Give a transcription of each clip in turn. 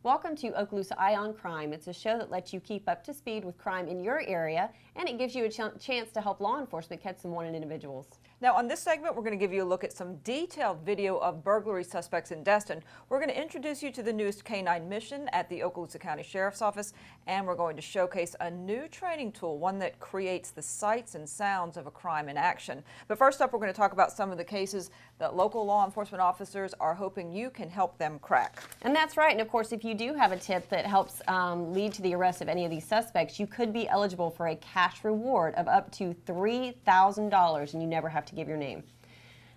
Welcome to Okaloosa Eye on Crime. It's a show that lets you keep up to speed with crime in your area, and it gives you a chance to help law enforcement catch some wanted individuals. Now, on this segment, we're going to give you a look at some detailed video of burglary suspects in Destin. We're going to introduce you to the newest canine mission at the Okaloosa County Sheriff's Office, and we're going to showcase a new training tool, one that creates the sights and sounds of a crime in action. But first up, we're going to talk about some of the cases that local law enforcement officers are hoping you can help them crack. And that's right. And of course, if you do have a tip that helps lead to the arrest of any of these suspects, you could be eligible for a cash reward of up to $3,000, and you never have to give your name.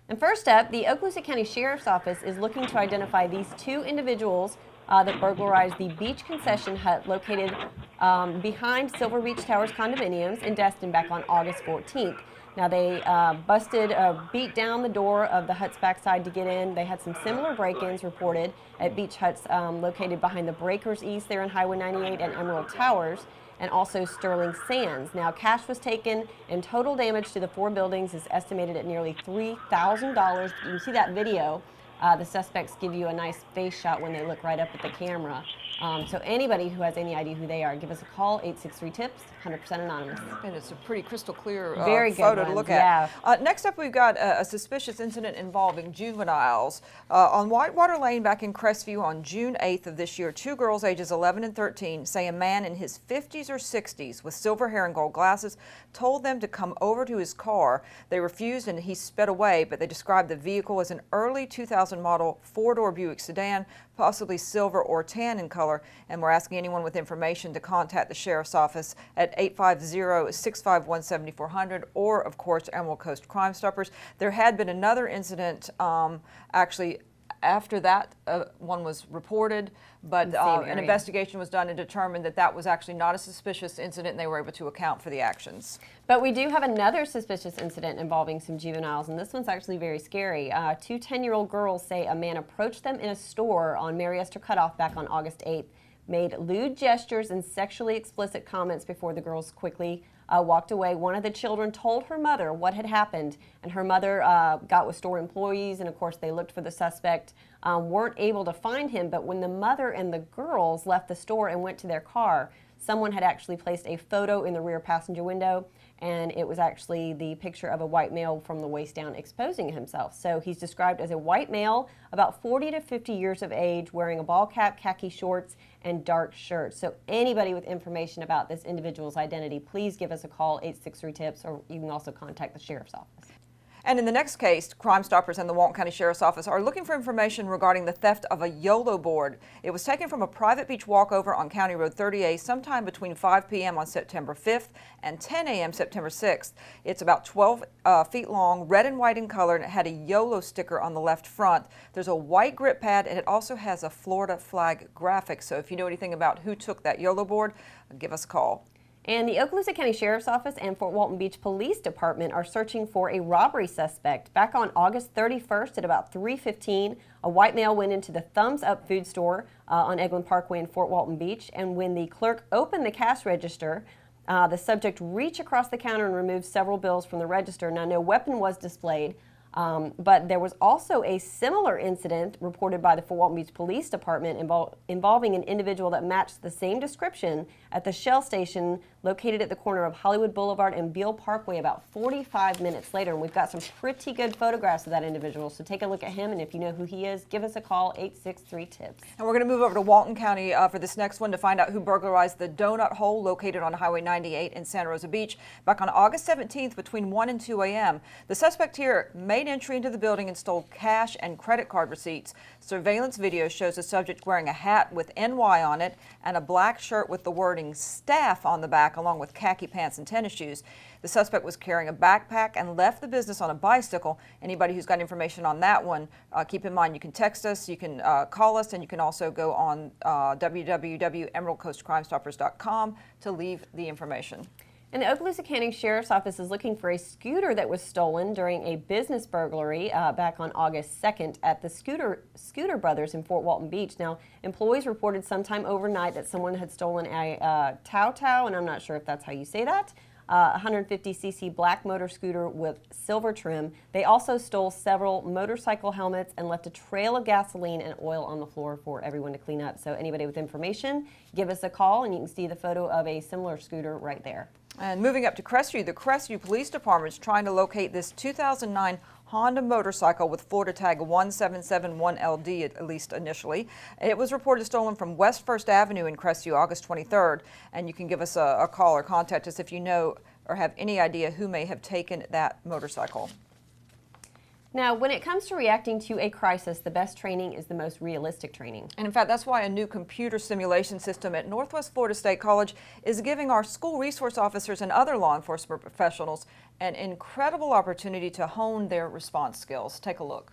And first up, the Okaloosa County Sheriff's Office is looking to identify these two individuals that burglarized the beach concession hut located behind Silver Beach Towers condominiums in Destin back on August 14th. Now they beat down the door of the hut's backside to get in. They had some similar break-ins reported at beach huts located behind the Breakers East there in Highway 98 and Emerald Towers, and also Sterling Sands. Now cash was taken and total damage to the four buildings is estimated at nearly $3,000. You can see that video. The suspects give you a nice face shot when they look right up at the camera. So anybody who has any idea who they are, give us a call, 863-TIPS, 100% anonymous. And it's a pretty crystal clear Very good photo ones, to look yeah. at. Next up, we've got a suspicious incident involving juveniles. On Whitewater Lane back in Crestview on June 8th of this year, two girls ages 11 and 13 say a man in his 50s or 60s with silver hair and gold glasses told them to come over to his car. They refused and he sped away, but they described the vehicle as an early 2000 model four-door Buick sedan, possibly silver or tan in color, and we're asking anyone with information to contact the Sheriff's Office at 850-651-7400 or, of course, Emerald Coast Crime Stoppers. There had been another incident actually after that one was reported, but an investigation was done and determined that that was actually not a suspicious incident, and they were able to account for the actions. But we do have another suspicious incident involving some juveniles, and this one's actually very scary. Two 10-year-old girls say a man approached them in a store on Mary Esther Cutoff back on August 8th, made lewd gestures and sexually explicit comments before the girls quickly walked away. One of the children told her mother what had happened, and her mother got with store employees, and of course they looked for the suspect, weren't able to find him, but when the mother and the girls left the store and went to their car, someone had actually placed a photo in the rear passenger window, and it was actually the picture of a white male from the waist down exposing himself. So he's described as a white male, about 40 to 50 years of age, wearing a ball cap, khaki shorts, and dark shirt. So anybody with information about this individual's identity, please give us a call, 863-TIPS, or you can also contact the Sheriff's Office. And in the next case, Crime Stoppers and the Walton County Sheriff's Office are looking for information regarding the theft of a YOLO board. It was taken from a private beach walkover on County Road 30A sometime between 5 p.m. on September 5th and 10 a.m. September 6th. It's about 12 feet long, red and white in color, and it had a YOLO sticker on the left front. There's a white grip pad, and it also has a Florida flag graphic. So if you know anything about who took that YOLO board, give us a call. And the Okaloosa County Sheriff's Office and Fort Walton Beach Police Department are searching for a robbery suspect. Back on August 31st at about 3:15, a white male went into the Thumbs Up food store on Eglin Parkway in Fort Walton Beach, and when the clerk opened the cash register, the subject reached across the counter and removed several bills from the register. Now, no weapon was displayed, but there was also a similar incident reported by the Fort Walton Beach Police Department involving an individual that matched the same description at the Shell station located at the corner of Hollywood Boulevard and Beale Parkway about 45 minutes later. And we've got some pretty good photographs of that individual, so take a look at him, and if you know who he is, give us a call, 863-TIPS. And we're going to move over to Walton County for this next one to find out who burglarized the donut hole located on Highway 98 in Santa Rosa Beach back on August 17th between 1 and 2 a.m. The suspect here made entry into the building and stole cash and credit card receipts. Surveillance video shows the subject wearing a hat with NY on it and a black shirt with the wording staff on the back, along with khaki pants and tennis shoes. The suspect was carrying a backpack and left the business on a bicycle. Anybody who's got information on that one, keep in mind you can text us, you can call us, and you can also go on www.emeraldcoastcrimestoppers.com to leave the information. And the Okaloosa County Sheriff's Office is looking for a scooter that was stolen during a business burglary back on August 2nd at the Scooter Brothers in Fort Walton Beach. Now, employees reported sometime overnight that someone had stolen a Tao, and I'm not sure if that's how you say that, 150cc black motor scooter with silver trim. They also stole several motorcycle helmets and left a trail of gasoline and oil on the floor for everyone to clean up. So anybody with information, give us a call, and you can see the photo of a similar scooter right there. And moving up to Crestview, the Crestview Police Department is trying to locate this 2009 Honda motorcycle with Florida tag 1771LD, at least initially. It was reported stolen from West First Avenue in Crestview August 23rd. And you can give us a call or contact us if you know or have any idea who may have taken that motorcycle. Now, when it comes to reacting to a crisis, the best training is the most realistic training. And in fact, that's why a new computer simulation system at Northwest Florida State College is giving our school resource officers and other law enforcement professionals an incredible opportunity to hone their response skills. Take a look.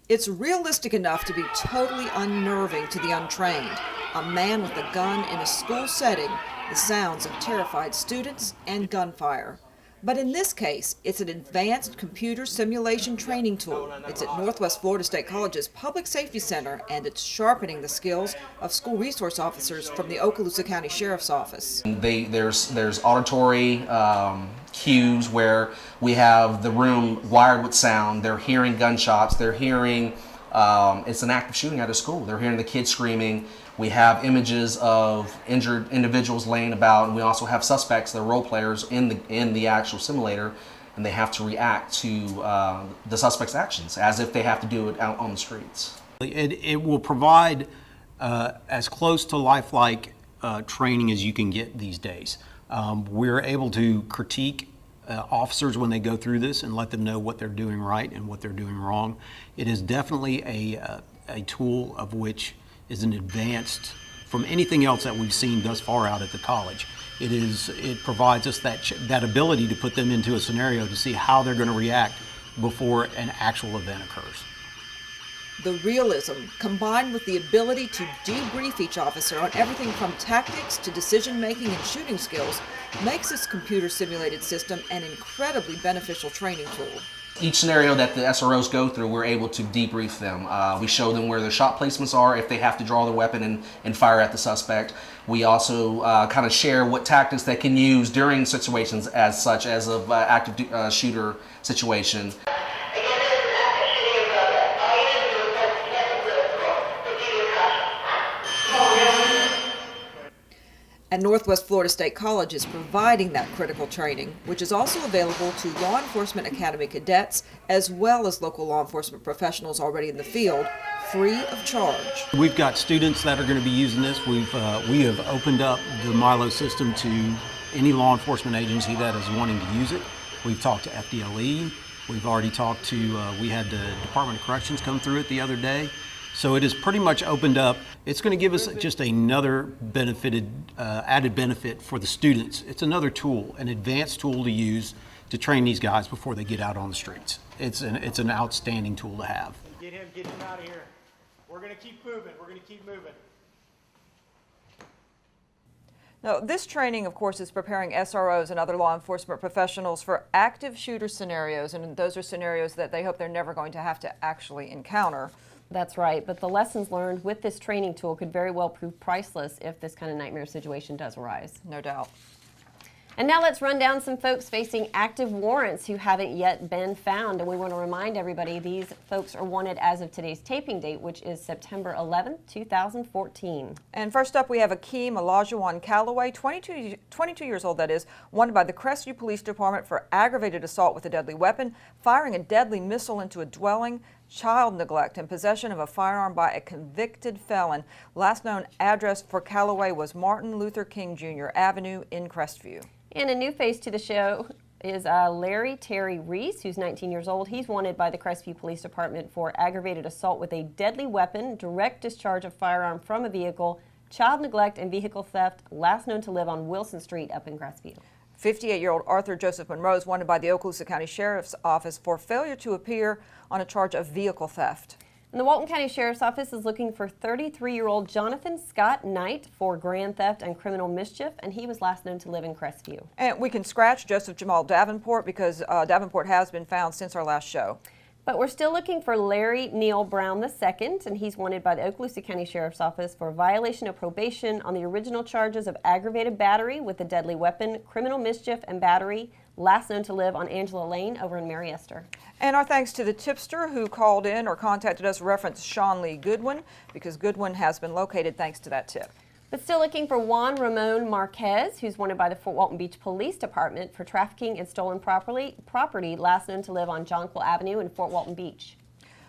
It's realistic enough to be totally unnerving to the untrained. A man with a gun in a school setting, the sounds of terrified students and gunfire. But in this case, it's an advanced computer simulation training tool. It's at Northwest Florida State College's Public Safety Center, and it's sharpening the skills of school resource officers from the Okaloosa County Sheriff's Office. There's auditory cues where we have the room wired with sound. They're hearing gunshots. They're hearing it's an active shooting at a school. They're hearing the kids screaming. We have images of injured individuals laying about, and we also have suspects, the role players in the actual simulator, and they have to react to the suspect's actions as if they have to do it out on the streets. It will provide as close to lifelike training as you can get these days. We're able to critique officers when they go through this and let them know what they're doing right and what they're doing wrong. It is definitely a tool of which is an advanced from anything else that we've seen thus far out at the college. It provides us that ability to put them into a scenario to see how they're going to react before an actual event occurs. The realism, combined with the ability to debrief each officer on everything from tactics to decision-making and shooting skills, makes this computer-simulated system an incredibly beneficial training tool. Each scenario that the SROs go through, we're able to debrief them. We show them where their shot placements are, if they have to draw their weapon and fire at the suspect. We also kind of share what tactics they can use during situations such as an active shooter situation. And Northwest Florida State College is providing that critical training, which is also available to Law Enforcement Academy cadets as well as local law enforcement professionals already in the field, free of charge. We've got students that are going to be using this. We have opened up the Milo system to any law enforcement agency that is wanting to use it. We've talked to FDLE. We've already talked to, we had the Department of Corrections come through it the other day. So it is pretty much opened up. It's going to give us just another added benefit for the students. It's another tool, an advanced tool to use to train these guys before they get out on the streets. It's an outstanding tool to have. Get him out of here. We're going to keep moving. We're going to keep moving. Now, this training, of course, is preparing SROs and other law enforcement professionals for active shooter scenarios, and those are scenarios that they hope they're never going to have to actually encounter. That's right, but the lessons learned with this training tool could very well prove priceless if this kind of nightmare situation does arise. No doubt. And now let's run down some folks facing active warrants who haven't yet been found. And we want to remind everybody these folks are wanted as of today's taping date, which is September 11th, 2014. And first up, we have Akeem Olajuwon Calloway, 22 years old, that is, wanted by the Crestview Police Department for aggravated assault with a deadly weapon, firing a deadly missile into a dwelling, child neglect, and possession of a firearm by a convicted felon. Last known address for Calloway was Martin Luther King Jr. Avenue in Crestview. And a new face to the show is Larry Terry Reese, who's 19 years old. He's wanted by the Crestview Police Department for aggravated assault with a deadly weapon, direct discharge of firearm from a vehicle, child neglect, and vehicle theft, last known to live on Wilson Street up in Crestview. 58-year-old Arthur Joseph Monroe is wanted by the Okaloosa County Sheriff's Office for failure to appear on a charge of vehicle theft. And the Walton County Sheriff's Office is looking for 33-year-old Jonathan Scott Knight for grand theft and criminal mischief, and he was last known to live in Crestview. And we can scratch Joseph Jamal Davenport because Davenport has been found since our last show. But we're still looking for Larry Neal Brown II, and he's wanted by the Okaloosa County Sheriff's Office for violation of probation on the original charges of aggravated battery with a deadly weapon, criminal mischief, and battery, last known to live on Angela Lane over in Mary Esther. And our thanks to the tipster who called in or contacted us, reference Sean Lee Goodwin, because Goodwin has been located thanks to that tip. But still looking for Juan Ramon Marquez, who's wanted by the Fort Walton Beach Police Department for trafficking in stolen property, last known to live on Jonquil Avenue in Fort Walton Beach.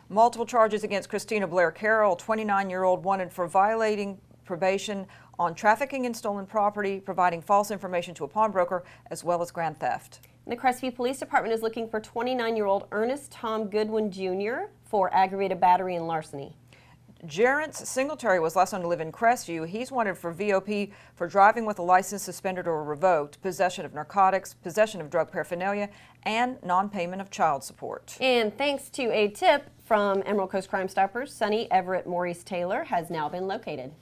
Multiple charges against Christina Blair Carroll, 29-year-old, wanted for violating probation on trafficking in stolen property, providing false information to a pawnbroker, as well as grand theft. And the Crestview Police Department is looking for 29-year-old Ernest Tom Goodwin Jr. for aggravated battery and larceny. Jarence Singletary was last known to live in Crestview. He's wanted for VOP for driving with a license suspended or revoked, possession of narcotics, possession of drug paraphernalia, and non-payment of child support. And thanks to a tip from Emerald Coast Crime Stoppers, Sonny Everett Maurice Taylor has now been located.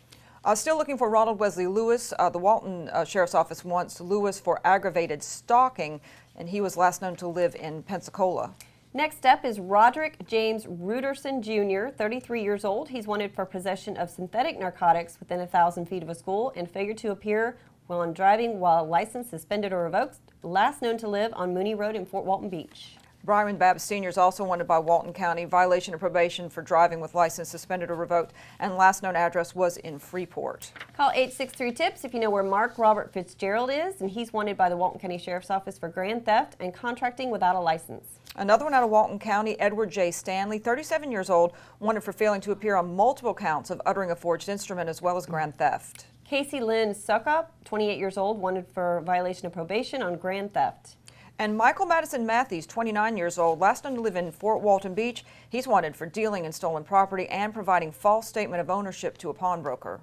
Still looking for Ronald Wesley Lewis. The Walton Sheriff's Office wants Lewis for aggravated stalking, and he was last known to live in Pensacola. Next up is Roderick James Ruderson Jr., 33 years old. He's wanted for possession of synthetic narcotics within 1,000 feet of a school and failure to appear while driving while license suspended or revoked, last known to live on Mooney Road in Fort Walton Beach. Byron Babb Sr. is also wanted by Walton County, violation of probation for driving with license suspended or revoked, and last known address was in Freeport. Call 863-TIPS if you know where Mark Robert Fitzgerald is, and he's wanted by the Walton County Sheriff's Office for grand theft and contracting without a license. Another one out of Walton County, Edward J. Stanley, 37 years old, wanted for failing to appear on multiple counts of uttering a forged instrument as well as grand theft. Casey Lynn Suckup, 28 years old, wanted for violation of probation on grand theft. And Michael Madison Matthews, 29 years old, last known to live in Fort Walton Beach. He's wanted for dealing in stolen property and providing false statement of ownership to a pawnbroker.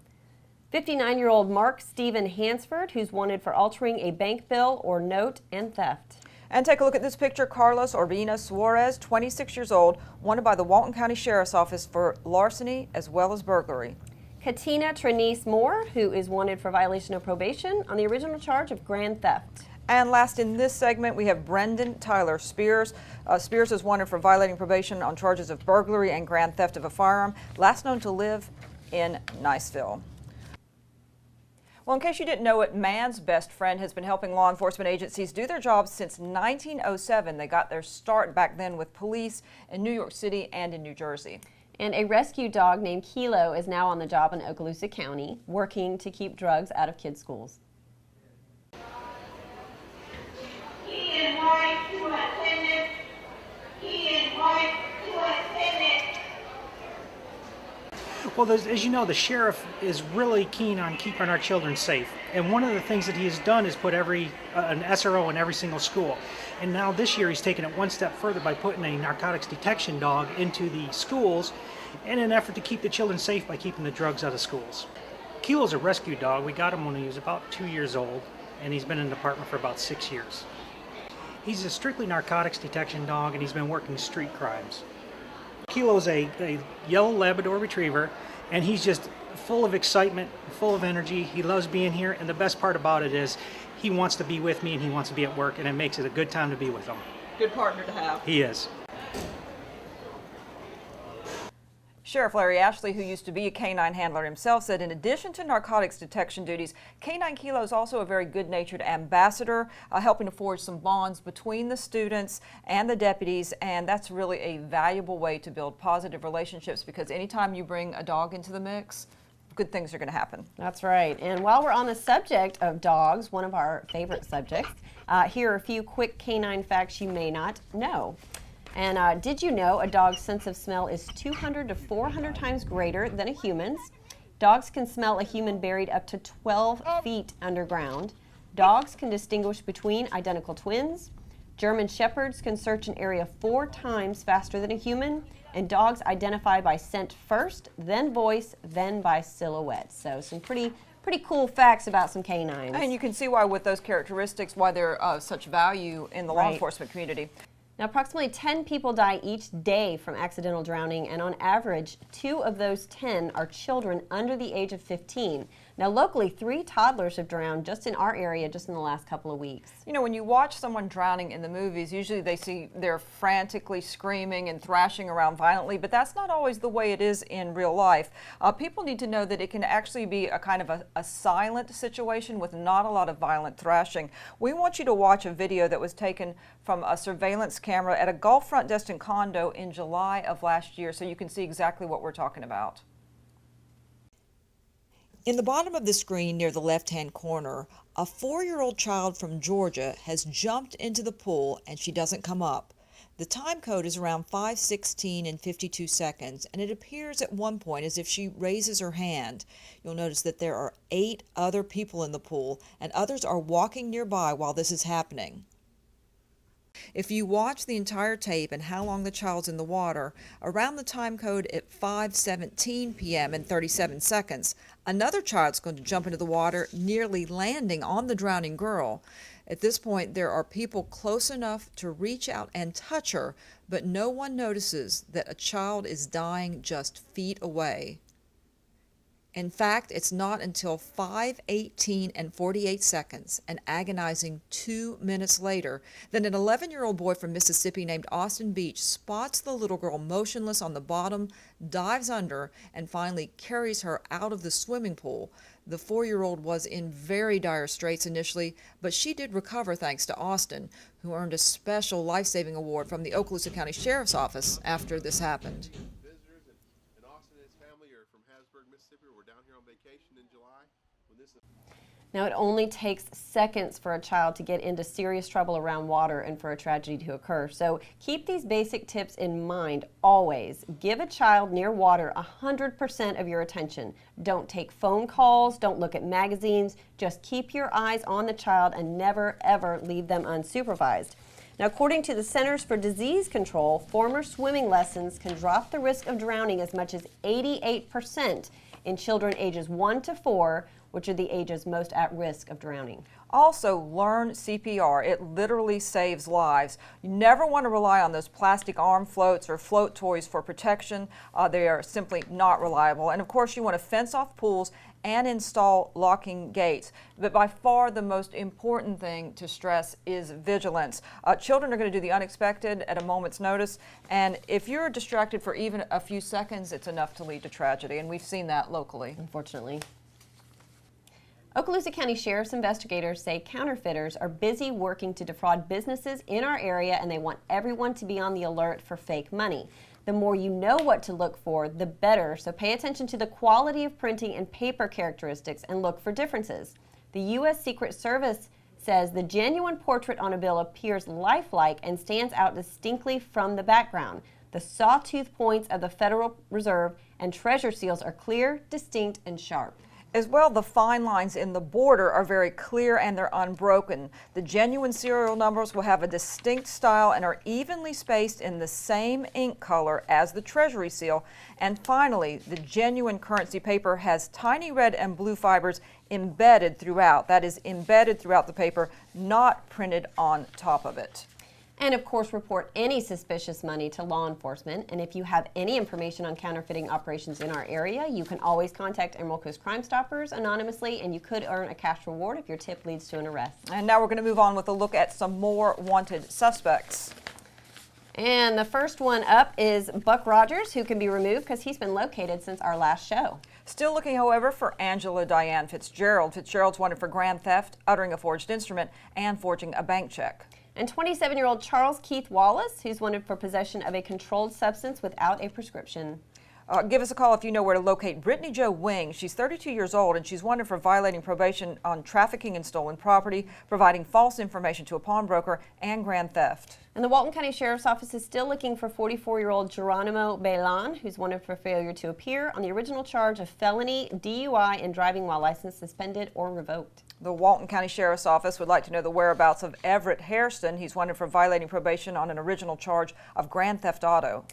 59-year-old Mark Stephen Hansford, who's wanted for altering a bank bill or note and theft. And take a look at this picture. Carlos Urbina Suarez, 26 years old, wanted by the Walton County Sheriff's Office for larceny as well as burglary. Katina Trenice Moore, who is wanted for violation of probation on the original charge of grand theft. And last in this segment, we have Brendan Tyler Spears. Spears is wanted for violating probation on charges of burglary and grand theft of a firearm, last known to live in Niceville. Well, in case you didn't know it, Man's Best Friend has been helping law enforcement agencies do their jobs since 1907. They got their start back then with police in New York City and in New Jersey. And a rescue dog named Kilo is now on the job in Okaloosa County, working to keep drugs out of kids' schools. He is white to attendance. He is white to attendance. Well, as you know, the sheriff is really keen on keeping our children safe. And one of the things that he has done is put an SRO in every single school. And now this year he's taken it one step further by putting a narcotics detection dog into the schools in an effort to keep the children safe by keeping the drugs out of schools. Kilo's a rescue dog. We got him when he was about 2 years old, and he's been in the department for about 6 years. He's a strictly narcotics detection dog, and he's been working street crimes. Kilo's a yellow Labrador retriever, and he's just full of excitement, full of energy. He loves being here, and the best part about it is he wants to be with me and he wants to be at work, and it makes it a good time to be with him. Good partner to have. He is. Sheriff Larry Ashley, who used to be a canine handler himself, said in addition to narcotics detection duties, Canine Kilo is also a very good-natured ambassador, helping to forge some bonds between the students and the deputies, and that's really a valuable way to build positive relationships, because anytime you bring a dog into the mix, good things are going to happen. That's right. And while we're on the subject of dogs, one of our favorite subjects, here are a few quick canine facts you may not know. And did you know a dog's sense of smell is 200 to 400 times greater than a human's? Dogs can smell a human buried up to 12 feet underground. Dogs can distinguish between identical twins. German shepherds can search an area 4 times faster than a human. And dogs identify by scent first, then voice, then by silhouette. So some pretty cool facts about some canines. And you can see why with those characteristics, why they're such value in the law Right. enforcement community. Now, approximately 10 people die each day from accidental drowning, and on average, 2 of those 10 are children under the age of 15. Now, locally, 3 toddlers have drowned just in our area just in the last couple of weeks. You know, when you watch someone drowning in the movies, usually they're frantically screaming and thrashing around violently, but that's not always the way it is in real life. People need to know that it can actually be a kind of a silent situation with not a lot of violent thrashing. We want you to watch a video that was taken from a surveillance camera at a Gulf Front Destin condo in July of last year, so you can see exactly what we're talking about. In the bottom of the screen near the left-hand corner, a 4-year-old child from Georgia has jumped into the pool and she doesn't come up. The time code is around 5:16 and 52 seconds, and it appears at one point as if she raises her hand. You'll notice that there are 8 other people in the pool, and others are walking nearby while this is happening. If you watch the entire tape and how long the child's in the water, around the time code at 5:17 p.m. and 37 seconds, another child's going to jump into the water, nearly landing on the drowning girl. At this point, there are people close enough to reach out and touch her, but no one notices that a child is dying just feet away. In fact, it's not until 5:18 and 48 seconds, an agonizing 2 minutes later, that an 11-year-old boy from Mississippi named Austin Beach spots the little girl motionless on the bottom, dives under, and finally carries her out of the swimming pool. The 4-year-old was in very dire straits initially, but she did recover thanks to Austin, who earned a special life-saving award from the Okaloosa County Sheriff's Office after this happened. We're down here on vacation in July. Now, it only takes seconds for a child to get into serious trouble around water and for a tragedy to occur. So keep these basic tips in mind always. Give a child near water 100% of your attention. Don't take phone calls, don't look at magazines, just keep your eyes on the child and never ever leave them unsupervised. Now, according to the Centers for Disease Control, former swimming lessons can drop the risk of drowning as much as 88% in children ages 1 to 4, which are the ages most at risk of drowning. Also, learn CPR. It literally saves lives. You never want to rely on those plastic arm floats or float toys for protection. They are simply not reliable. And of course, you want to fence off pools and install locking gates. But by far the most important thing to stress is vigilance. Children are going to do the unexpected at a moment's notice, and if you're distracted for even a few seconds, it's enough to lead to tragedy, and we've seen that locally. Unfortunately. Okaloosa County Sheriff's investigators say counterfeiters are busy working to defraud businesses in our area, and they want everyone to be on the alert for fake money. The more you know what to look for, the better, so pay attention to the quality of printing and paper characteristics and look for differences. The U.S. Secret Service says the genuine portrait on a bill appears lifelike and stands out distinctly from the background. The sawtooth points of the Federal Reserve and Treasury seals are clear, distinct, and sharp. As well, the fine lines in the border are very clear and they're unbroken. The genuine serial numbers will have a distinct style and are evenly spaced in the same ink color as the Treasury seal. And finally, the genuine currency paper has tiny red and blue fibers embedded throughout. That is, embedded throughout the paper, not printed on top of it. And of course, report any suspicious money to law enforcement. And if you have any information on counterfeiting operations in our area, you can always contact Emerald Coast Crime Stoppers anonymously, and you could earn a cash reward if your tip leads to an arrest. And now we're going to move on with a look at some more wanted suspects. And the first one up is Buck Rogers, who can be removed because he's been located since our last show. Still looking, however, for Angela Diane Fitzgerald. Fitzgerald's wanted for grand theft, uttering a forged instrument, and forging a bank check. And 27-year-old Charles Keith Wallace, who's wanted for possession of a controlled substance without a prescription. Give us a call if you know where to locate Brittany Jo Wing. She's 32 years old and she's wanted for violating probation on trafficking in stolen property, providing false information to a pawnbroker, and grand theft. And the Walton County Sheriff's Office is still looking for 44-year-old Geronimo Bailon, who's wanted for failure to appear on the original charge of felony, DUI, and driving while license suspended or revoked. The Walton County Sheriff's Office would like to know the whereabouts of Everett Hairston. He's wanted for violating probation on an original charge of grand theft auto.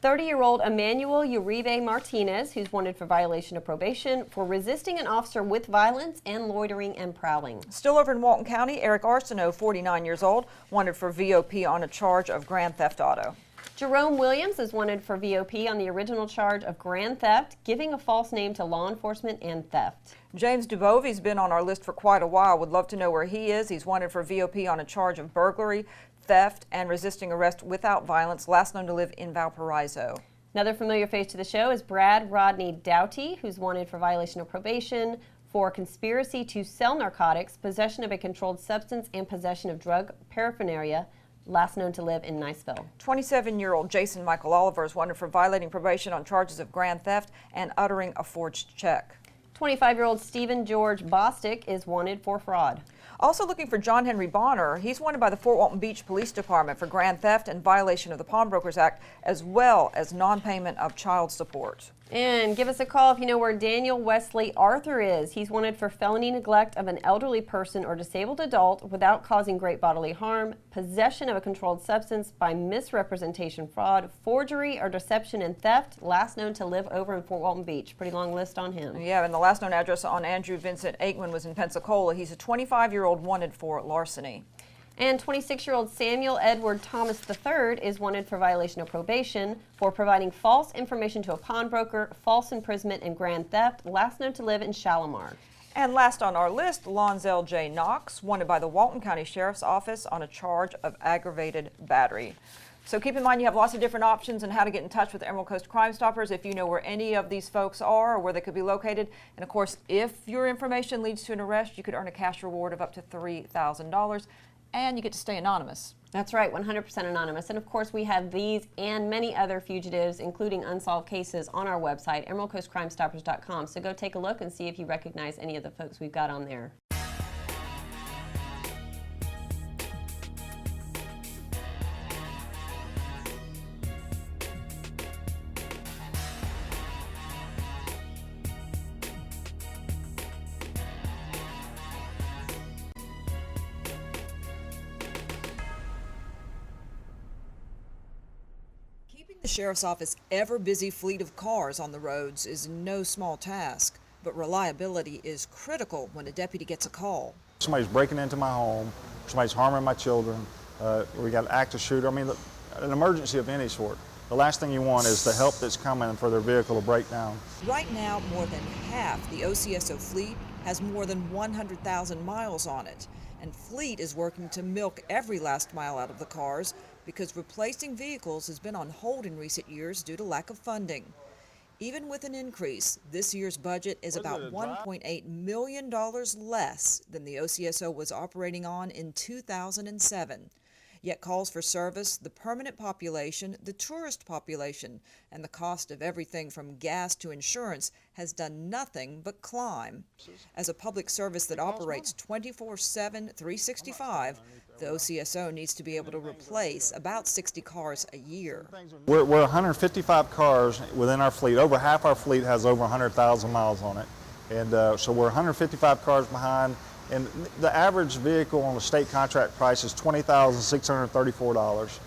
30-year-old Emmanuel Uribe Martinez, who's wanted for violation of probation for resisting an officer with violence and loitering and prowling. Still over in Walton County, Eric Arsenault, 49 years old, wanted for VOP on a charge of grand theft auto. Jerome Williams is wanted for VOP on the original charge of grand theft, giving a false name to law enforcement, and theft. James Dubovey's been on our list for quite a while. Would love to know where he is. He's wanted for VOP on a charge of burglary, theft, and resisting arrest without violence, last known to live in Valparaiso. Another familiar face to the show is Brad Rodney Doughty, who's wanted for violation of probation for conspiracy to sell narcotics, possession of a controlled substance, and possession of drug paraphernalia, last known to live in Niceville. 27-year-old Jason Michael Oliver is wanted for violating probation on charges of grand theft and uttering a forged check. 25-year-old Stephen George Bostick is wanted for fraud. Also looking for John Henry Bonner. He's wanted by the Fort Walton Beach Police Department for grand theft and violation of the Pawnbrokers Act, as well as non-payment of child support. And give us a call if you know where Daniel Wesley Arthur is. He's wanted for felony neglect of an elderly person or disabled adult without causing great bodily harm, possession of a controlled substance by misrepresentation, fraud, forgery or deception, and theft, last known to live over in Fort Walton Beach. Pretty long list on him. Yeah, and the last known address on Andrew Vincent Aikman was in Pensacola. He's a 25-year-old wanted for larceny. And 26-year-old Samuel Edward Thomas III is wanted for violation of probation for providing false information to a pawnbroker, false imprisonment, and grand theft, last known to live in Shalimar. And last on our list, Lonzel J. Knox, wanted by the Walton County Sheriff's Office on a charge of aggravated battery. So keep in mind you have lots of different options on how to get in touch with the Emerald Coast Crime Stoppers if you know where any of these folks are or where they could be located. And of course, if your information leads to an arrest, you could earn a cash reward of up to $3,000. And you get to stay anonymous. That's right, 100% anonymous. And of course, we have these and many other fugitives, including unsolved cases, on our website, emeraldcoastcrimestoppers.com. So go take a look and see if you recognize any of the folks we've got on there. The Sheriff's Office's ever-busy fleet of cars on the roads is no small task, but reliability is critical when a deputy gets a call. Somebody's breaking into my home, somebody's harming my children, we got an active shooter, I mean, an emergency of any sort. The last thing you want is the help that's coming for their vehicle to break down. Right now, more than half the OCSO fleet has more than 100,000 miles on it, and Fleet is working to milk every last mile out of the cars because replacing vehicles has been on hold in recent years due to lack of funding. Even with an increase, this year's budget is about $1.8 million less than the OCSO was operating on in 2007. Yet calls for service, the permanent population, the tourist population, and the cost of everything from gas to insurance has done nothing but climb. As a public service that operates 24/7, 365, the OCSO needs to be able to replace about 60 cars a year. We're 155 cars within our fleet. Over half our fleet has over 100,000 miles on it. And so we're 155 cars behind. And the average vehicle on the state contract price is $20,634.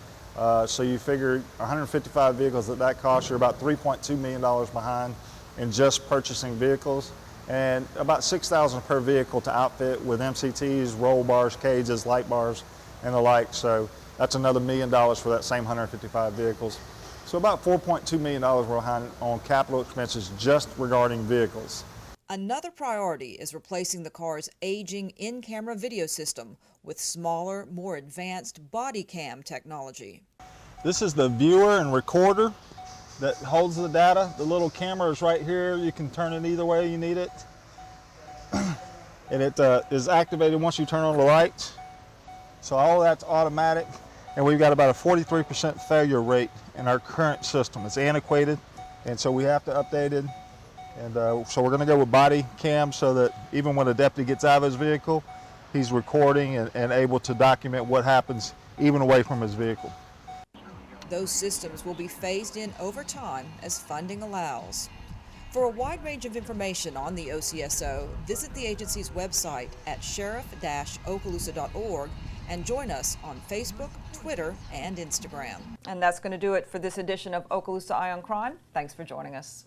So you figure 155 vehicles at that cost, you're about $3.2 million behind in just purchasing vehicles. And about $6,000 per vehicle to outfit with MCTs, roll bars, cages, light bars, and the like. So that's another $1 million for that same 155 vehicles. So about $4.2 million we're behind on capital expenses just regarding vehicles. Another priority is replacing the car's aging in-camera video system with smaller, more advanced body cam technology. This is the viewer and recorder that holds the data. The little camera is right here. You can turn it either way you need it. And it is activated once you turn on the lights. So all that's automatic. And we've got about a 43% failure rate in our current system. It's antiquated, and so we have to update it. And so we're going to go with body cam so that even when a deputy gets out of his vehicle, he's recording and able to document what happens even away from his vehicle. Those systems will be phased in over time as funding allows. For a wide range of information on the OCSO, visit the agency's website at sheriff-okaloosa.org and join us on Facebook, Twitter, and Instagram. And that's going to do it for this edition of Okaloosa Eye on Crime. Thanks for joining us.